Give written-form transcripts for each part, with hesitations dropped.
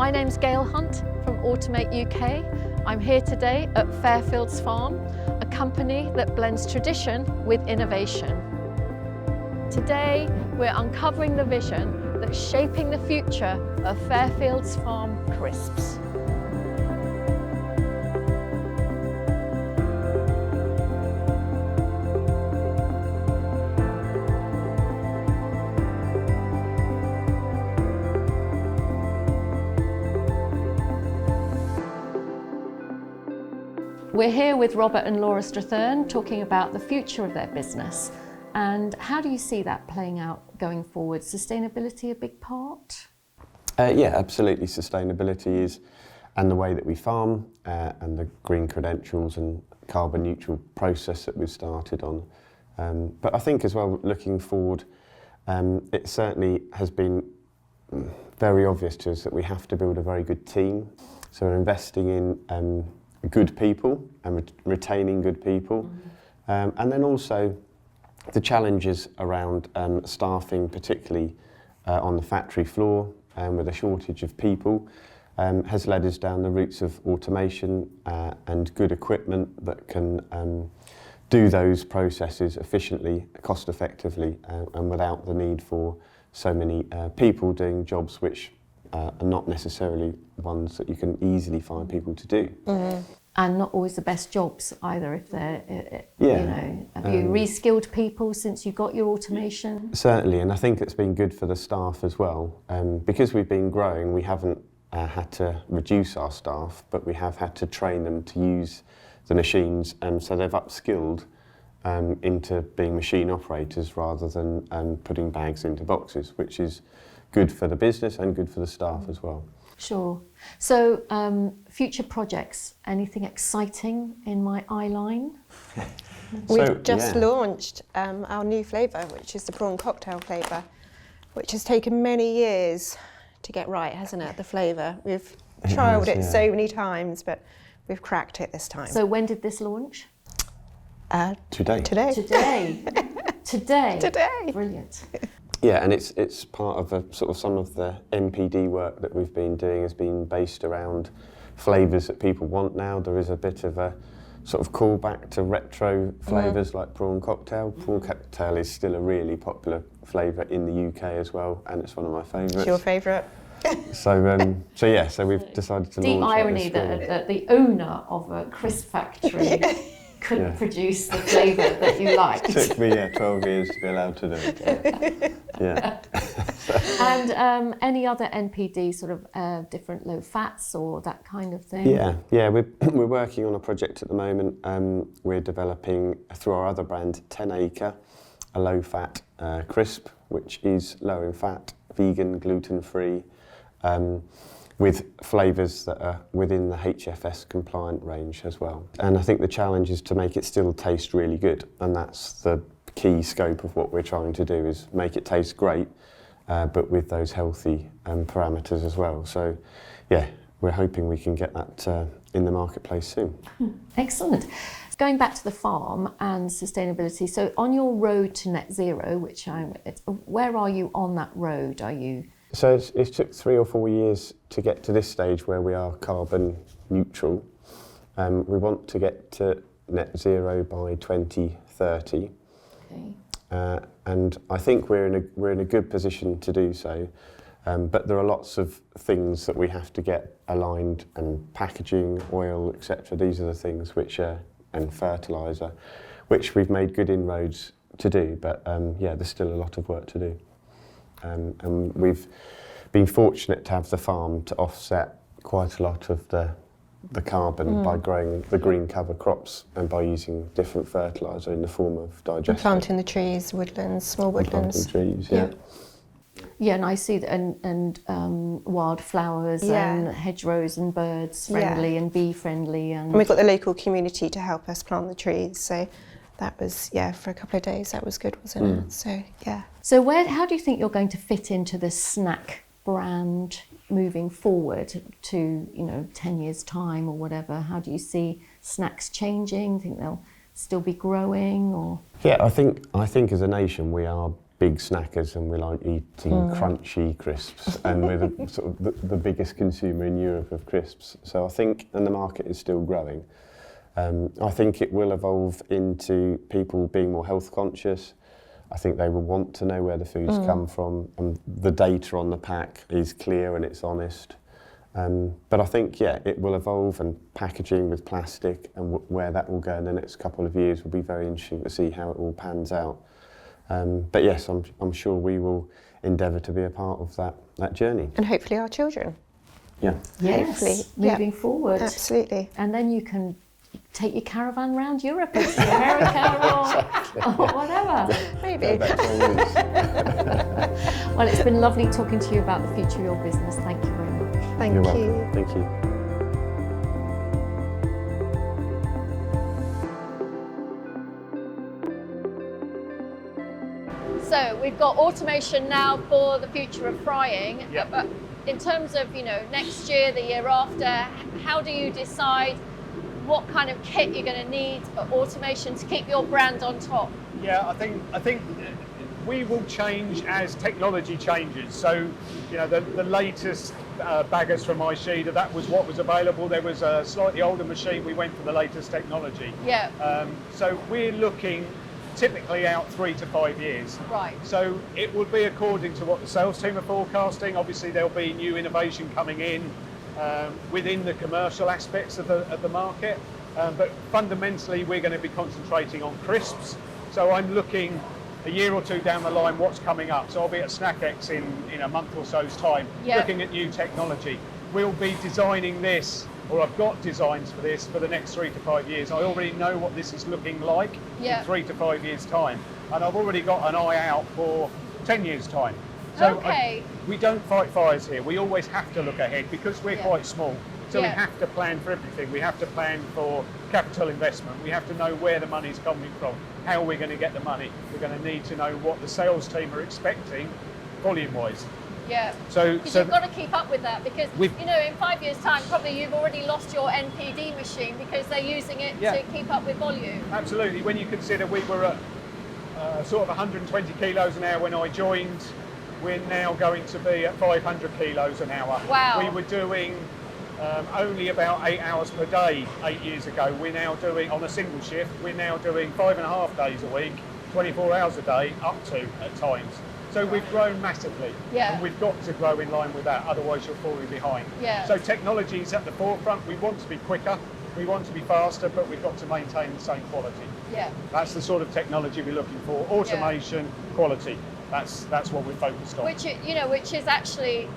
My name's Gail Hunt from Automate UK. I'm here today at Fairfields Farm, a company that blends tradition with innovation. Today, we're uncovering the vision that's shaping the future of Fairfields Farm crisps. We're here with Robert and Laura Strathern talking about the future of their business. And how do you see that playing out going forward? Sustainability a big part? Yeah, absolutely. Sustainability is, and the way that we farm, and the green credentials and carbon neutral process that we've started on. But I think as well, looking forward, it certainly has been very obvious to us that we have to build a very good team. So we're investing in good people and retaining good people. And then also the challenges around staffing, particularly on the factory floor with a shortage of people, has led us down the routes of automation and good equipment that can do those processes efficiently, cost effectively, and without the need for so many people doing jobs which are not necessarily ones that you can easily find people to do. And not always the best jobs either, if they're, you know, have you re-skilled people since you got your automation? Certainly, and I think it's been good for the staff as well. Because we've been growing, we haven't had to reduce our staff, but we have had to train them to use the machines, so they've upskilled into being machine operators rather than putting bags into boxes, which is good for the business and good for the staff as well. Sure. So, future projects, anything exciting in my eye line? We've just launched our new flavour, which is the prawn cocktail flavour, which has taken many years to get right, hasn't it, the flavour? We've trialled it so many times, but we've cracked it this time. So when did this launch? Today. Today. Brilliant. Yeah, and it's part of some of the NPD work that we've been doing has been based around flavours that people want now. There is a bit of a sort of callback to retro flavours like prawn cocktail. Prawn cocktail is still a really popular flavour in the UK as well, and it's one of my favourites. It's your favourite? So we've decided to Deep launch irony that the owner of a crisp factory couldn't produce the flavour that you liked. It took me 12 years to be allowed to do it. Yeah. And any other NPD sort of different low fats or that kind of thing? Yeah. We're working on a project at the moment. We're developing through our other brand, 10 Acre, a low fat crisp, which is low in fat, vegan, gluten free, with flavours that are within the HFS compliant range as well. And I think the challenge is to make it still taste really good, and that's the key scope of what we're trying to do, is make it taste great, but with those healthy parameters as well. So yeah, we're hoping we can get that in the marketplace soon. Excellent. Going back to the farm and sustainability, so on your road to net zero, where are you on that road? Are you? So it took 3 or 4 years to get to this stage where we are carbon neutral. We want to get to net zero by 2030. Okay. And I think we're in a good position to do so. But there are lots of things that we have to get aligned, and packaging, oil, etc. These are the things and fertiliser, which we've made good inroads to do. But there's still a lot of work to do. And we've been fortunate to have the farm to offset quite a lot of the carbon by growing the green cover crops and by using different fertiliser in the form of digester. Planting the trees, woodlands, small woodlands. Planting trees, yeah. Yeah, and I see that, and wildflowers and hedgerows and birds friendly and bee friendly. And we've got the local community to help us plant the trees, so that was, for a couple of days, that was good, wasn't it? So, yeah. So how do you think you're going to fit into this snack brand moving forward to, 10 years' time or whatever? How do you see snacks changing? Do you think they'll still be growing, or? Yeah, I think as a nation we are big snackers and we like eating crunchy crisps, and we're the biggest consumer in Europe of crisps. So I think, and the market is still growing. I think it will evolve into people being more health conscious. I think they will want to know where the foods come from, and the data on the pack is clear and it's honest. But I think, yeah, it will evolve, and packaging with plastic and where that will go in the next couple of years will be very interesting to see how it all pans out. But yes, I'm sure we will endeavour to be a part of that journey. And hopefully our children. Yeah. Yes, hopefully. moving forward. Absolutely. And then you can take your caravan around Europe and see America or whatever. Maybe. Well, it's been lovely talking to you about the future of your business. Thank you very much. Thank You're you. welcome. Thank you. So we've got automation now for the future of frying. Yep. But in terms of, next year, the year after, how do you decide what kind of kit you're going to need for automation to keep your brand on top? Yeah, I think we will change as technology changes. So, the latest baggers from iSheeder, that was what was available. There was a slightly older machine. We went for the latest technology. Yeah. So we're looking typically out 3 to 5 years. Right. So it will be according to what the sales team are forecasting. Obviously, there'll be new innovation coming in within the commercial aspects of the market. But fundamentally, we're going to be concentrating on crisps. So I'm looking a year or two down the line what's coming up. So I'll be at SnackX in a month or so's time, looking at new technology. We'll be designing this, or I've got designs for this for the next 3 to 5 years. I already know what this is looking like in 3 to 5 years' time. And I've already got an eye out for 10 years' time. So we don't fight fires here. We always have to look ahead because we're quite small. So we have to plan for everything. We have to plan for capital investment. We have to know where the money's coming from, how we're going to get the money. We're going to need to know what the sales team are expecting volume-wise. Yeah. So you've got to keep up with that because, in 5 years' time, probably you've already lost your NPD machine because they're using it to keep up with volume. Absolutely. When you consider we were at sort of 120 kilos an hour when I joined, we're now going to be at 500 kilos an hour. Wow. We were doing only about 8 hours per day 8 years ago. We're now doing, on a single shift, we're now doing 5.5 days a week, 24 hours a day, up to at times. So we've grown massively, and we've got to grow in line with that, otherwise you're falling behind. Yeah. So technology is at the forefront. We want to be quicker, we want to be faster, but we've got to maintain the same quality. Yeah. That's the sort of technology we're looking for. Automation, quality. That's what we're focused on. Which is actually,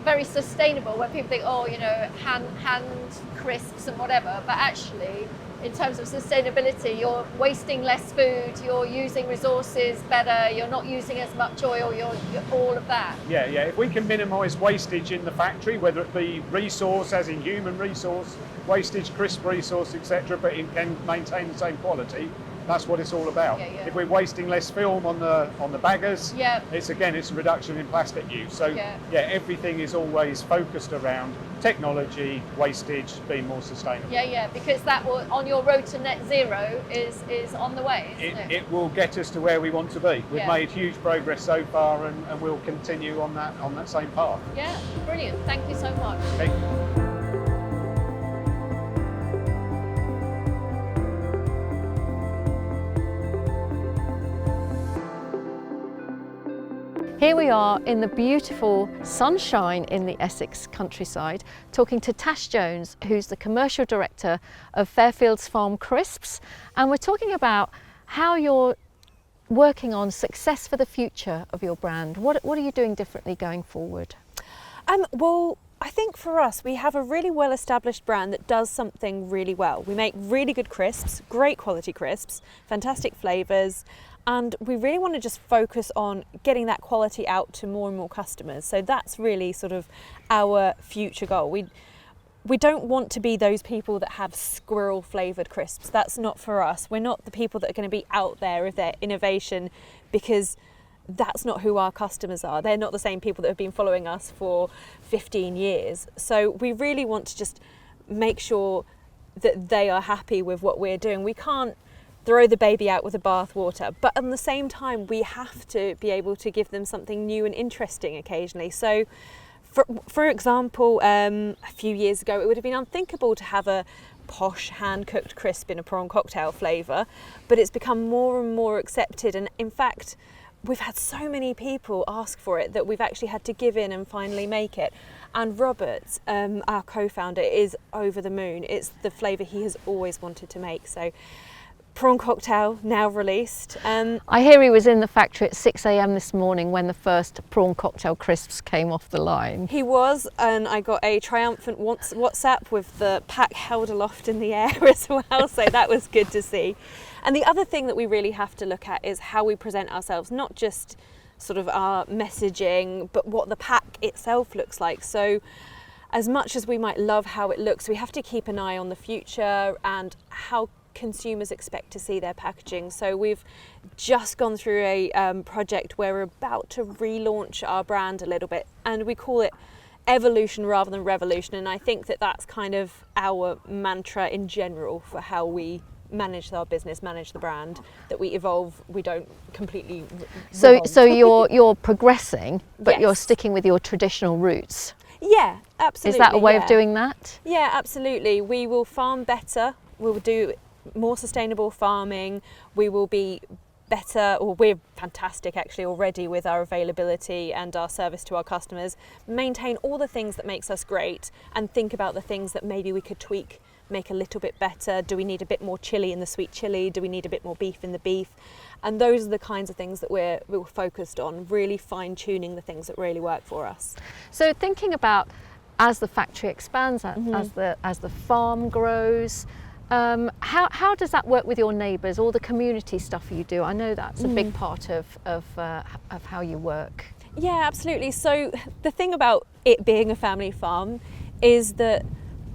very sustainable when people think, hand crisps and whatever, but actually, in terms of sustainability, you're wasting less food, you're using resources better, you're not using as much oil, you're all of that. Yeah. If we can minimise wastage in the factory, whether it be resource, as in human resource, wastage, crisp resource, etc., but it can maintain the same quality, that's what it's all about. If we're wasting less film on the baggers, it's a reduction in plastic use. So everything is always focused around technology, wastage, being more sustainable. Because that will, on your road to net zero, is on the way, isn't it? It will get us to where we want to be. We've made huge progress so far, and we'll continue on that same path. Yeah, brilliant. Thank you so much. Okay. Here we are in the beautiful sunshine in the Essex countryside, talking to Tash Jones, who's the commercial director of Fairfields Farm Crisps, and we're talking about how you're working on success for the future of your brand. What are you doing differently going forward? Well, I think for us, we have a really well-established brand that does something really well. We make really good crisps, great quality crisps, fantastic flavours, and we really want to just focus on getting that quality out to more and more customers. So that's really sort of our future goal. We don't want to be those people that have squirrel flavoured crisps. That's not for us. We're not the people that are going to be out there with their innovation, because that's not who our customers are. They're not the same people that have been following us for 15 years. So we really want to just make sure that they are happy with what we're doing. We can't throw the baby out with the bathwater. But at the same time, we have to be able to give them something new and interesting occasionally. So, for example, a few years ago, it would have been unthinkable to have a posh hand-cooked crisp in a prawn cocktail flavour, but it's become more and more accepted. And in fact, we've had so many people ask for it that we've actually had to give in and finally make it. And Robert, our co-founder, is over the moon. It's the flavour he has always wanted to make. So prawn cocktail now released. I hear he was in the factory at 6 a.m. this morning when the first prawn cocktail crisps came off the line. He was, and I got a triumphant WhatsApp with the pack held aloft in the air as well, so that was good to see. And the other thing that we really have to look at is how we present ourselves, not just sort of our messaging, but what the pack itself looks like. So as much as we might love how it looks, we have to keep an eye on the future and how consumers expect to see their packaging. So we've just gone through a project where we're about to relaunch our brand a little bit, and we call it evolution rather than revolution. And I think that that's kind of our mantra in general for how we manage our business, manage the brand, that we evolve, we don't completely So you're progressing, but Yes. you're sticking with your traditional roots. Yeah, absolutely. Is that a way yeah. of doing that? Yeah, absolutely. We will farm better, we will do more sustainable farming, we will be better, or we're fantastic actually already with our availability and our service to our customers, maintain all the things that makes us great and think about the things that maybe we could tweak, make a little bit better. Do we need a bit more chili in the sweet chili? Do we need a bit more beef in the beef? And those are the kinds of things that we're focused on, really fine-tuning the things that really work for us. So thinking about as the factory expands, as the farm grows, how does that work with your neighbours, all the community stuff you do? I know that's a big part of how you work. Yeah, absolutely. So the thing about it being a family farm is that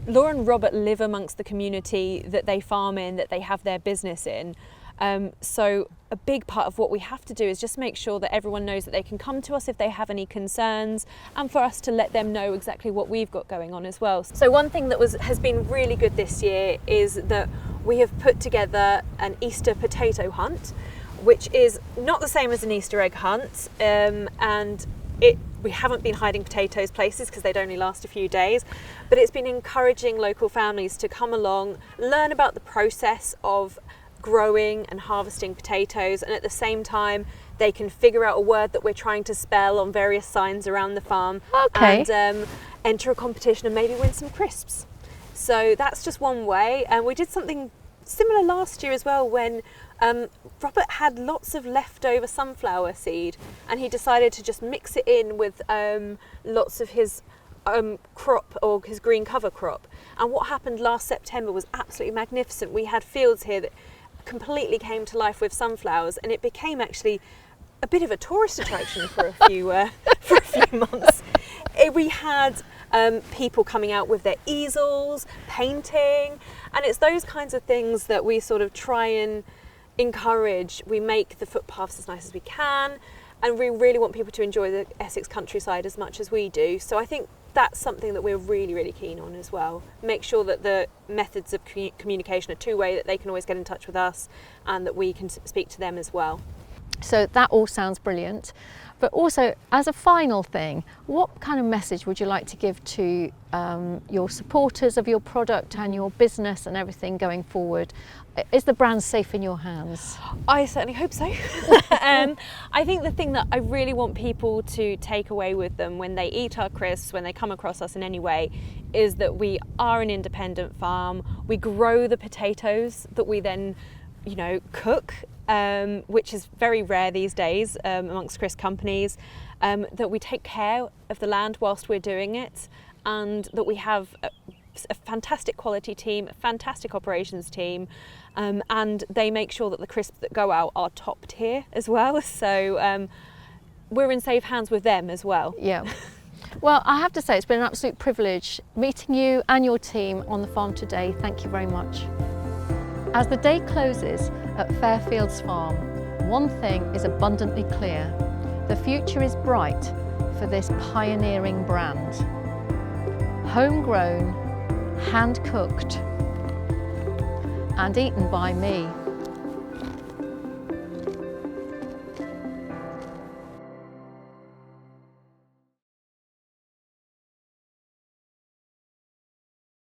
Laura and Robert live amongst the community that they farm in, that they have their business in. So a big part of what we have to do is just make sure that everyone knows that they can come to us if they have any concerns, and for us to let them know exactly what we've got going on as well. So one thing that has been really good this year is that we have put together an Easter potato hunt, which is not the same as an Easter egg hunt, and we haven't been hiding potatoes places because they'd only last a few days, but it's been encouraging local families to come along, learn about the process of growing and harvesting potatoes, and at the same time they can figure out a word that we're trying to spell on various signs around the farm. Okay. And enter a competition and maybe win some crisps. So that's just one way. And we did something similar last year as well when Robert had lots of leftover sunflower seed, and he decided to just mix it in with lots of his crop, or his green cover crop. And what happened last September was absolutely magnificent. We had fields here that completely came to life with sunflowers, and it became actually a bit of a tourist attraction for a few months. We had people coming out with their easels, painting, and it's those kinds of things that we sort of try and encourage. We make the footpaths as nice as we can, and we really want people to enjoy the Essex countryside as much as we do. So I think that's something that we're really, really keen on as well. Make sure that the methods of communication are two-way, that they can always get in touch with us and that we can speak to them as well. So that all sounds brilliant. But also, as a final thing, what kind of message would you like to give to your supporters of your product and your business and everything going forward? Is the brand safe in your hands? I certainly hope so. I think the thing that I really want people to take away with them when they eat our crisps, when they come across us in any way, is that we are an independent farm. We grow the potatoes that we then, cook, which is very rare these days amongst crisp companies. That we take care of the land whilst we're doing it, and that we have a fantastic quality team, a fantastic operations team, and they make sure that the crisps that go out are top tier as well. So we're in safe hands with them as well. Yeah. Well, I have to say it's been an absolute privilege meeting you and your team on the farm today. Thank you very much. As the day closes at Fairfields Farm, one thing is abundantly clear. The future is bright for this pioneering brand. Homegrown, hand-cooked, and eaten by me.